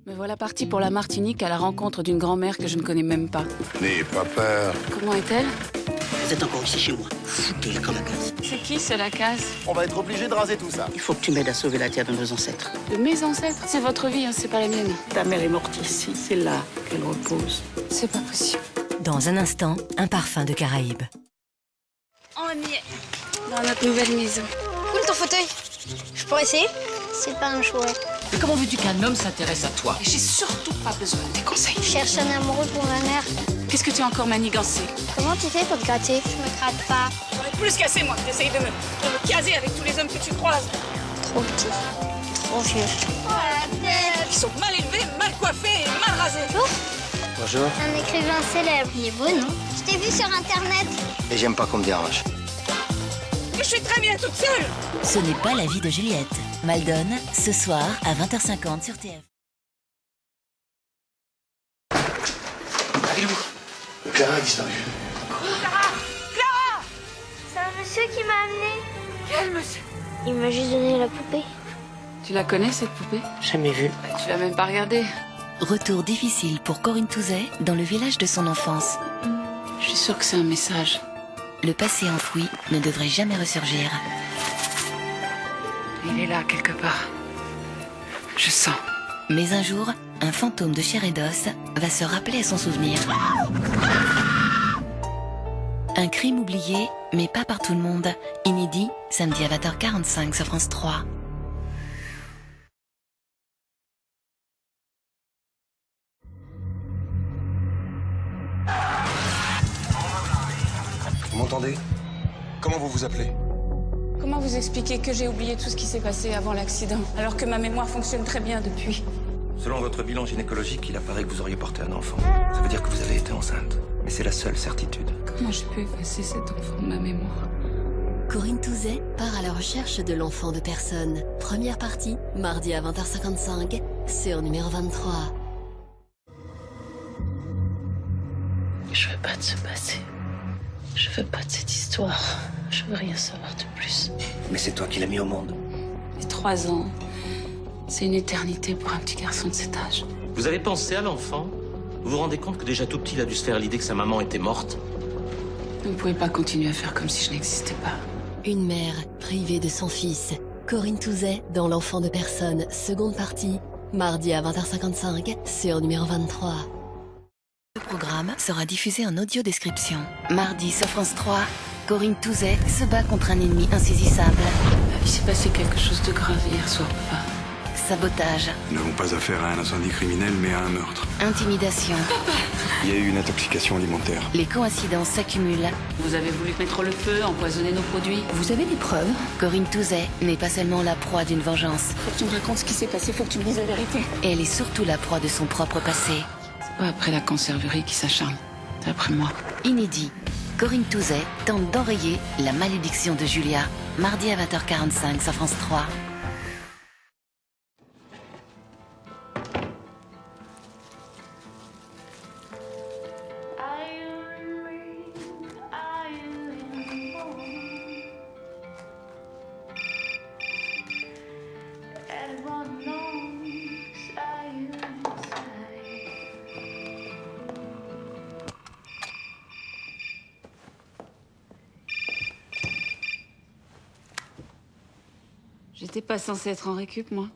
Me voilà partie pour la Martinique à la rencontre d'une grand-mère que je ne connais même pas. N'aie pas peur. Comment est-elle? Vous êtes encore ici chez moi. Foutez-le comme la case. C'est qui, c'est la case? On va être obligé de raser tout ça. Il faut que tu m'aides à sauver la terre de nos ancêtres. De mes ancêtres? C'est votre vie, hein, c'est pas la mienne. Ta mère est morte ici, c'est là qu'elle repose. C'est pas possible. Dans un instant, un parfum de Caraïbes. On y est. Dans notre nouvelle maison. Cool ton fauteuil. Je pourrais essayer? C'est pas un chouette. Mais comment veux-tu qu'un homme s'intéresse à toi? Et j'ai surtout pas besoin de tes conseils. Je cherche un amoureux pour ma mère. Qu'est-ce que tu as encore manigancé? Comment tu fais pour te gratter? Je me gratte pas. J'en ai plus qu'assez, moi, d'essayer de me caser avec tous les hommes que tu croises. Trop petit. Trop vieux. Oh la tête. Ils sont mal élevés, mal coiffés et mal rasés. Bonjour. Un écrivain célèbre. Il est beau, non? Je t'ai vu sur Internet. Et j'aime pas qu'on me dérange. Mais je suis très bien toute seule. Ce n'est pas la vie de Juliette. Maldon, ce soir à 20h50 sur TF. Il est où? Clara a disparu. C'est un monsieur qui m'a amené. Quel monsieur? Il m'a juste donné la poupée. Tu la connais, cette poupée? Jamais vu. Tu l'as même pas regardée. Retour difficile pour Corinne Touzet dans le village de son enfance. Je suis sûre que c'est un message. Le passé enfoui ne devrait jamais ressurgir. Il est là, quelque part. Je sens. Mais un jour, un fantôme de chair et d'os va se rappeler à son souvenir. Un crime oublié, mais pas par tout le monde. Inédit, samedi à 20h45 sur France 3. Vous m'entendez? Comment vous vous appelez? Comment vous expliquer que j'ai oublié tout ce qui s'est passé avant l'accident, alors que ma mémoire fonctionne très bien depuis? Selon votre bilan gynécologique, il apparaît que vous auriez porté un enfant. Ça veut dire que vous avez été enceinte. Mais c'est la seule certitude. Comment j'ai pu effacer cet enfant de ma mémoire? Corinne Touzet part à la recherche de l'enfant de personne. Première partie, mardi à 20h55 sur numéro 23. Je veux pas de ce passé. Je veux pas de cette histoire. Je veux rien savoir de plus. Mais c'est toi qui l'as mis au monde. Les 3 ans, c'est une éternité pour un petit garçon de cet âge. Vous avez pensé à l'enfant? Vous vous rendez compte que déjà tout petit, il a dû se faire l'idée que sa maman était morte? Vous ne pouvez pas continuer à faire comme si je n'existais pas. Une mère privée de son fils. Corinne Touzet dans L'enfant de personne, seconde partie, mardi à 20h55 sur numéro 23. Le programme sera diffusé en audio description. Mardi sur France 3, Corinne Touzet se bat contre un ennemi insaisissable. Il s'est passé quelque chose de grave hier soir, papa. Sabotage, Nous n'avons pas affaire à un incendie criminel, mais à un meurtre. intimidation. Il y a eu une intoxication alimentaire. Les coïncidences s'accumulent. Vous avez voulu mettre le feu, empoisonner nos produits. Vous avez des preuves? Corinne Touzet n'est pas seulement la proie d'une vengeance. Faut que tu me racontes ce qui s'est passé, faut que tu me dises la vérité. Elle est surtout la proie de son propre passé. C'est pas après la conserverie qui s'acharne. C'est après moi. Inédit, Corinne Touzet tente d'enrayer la malédiction de Julia. Mardi à 20h45 sur France 3. J'étais pas censée être en récup, moi.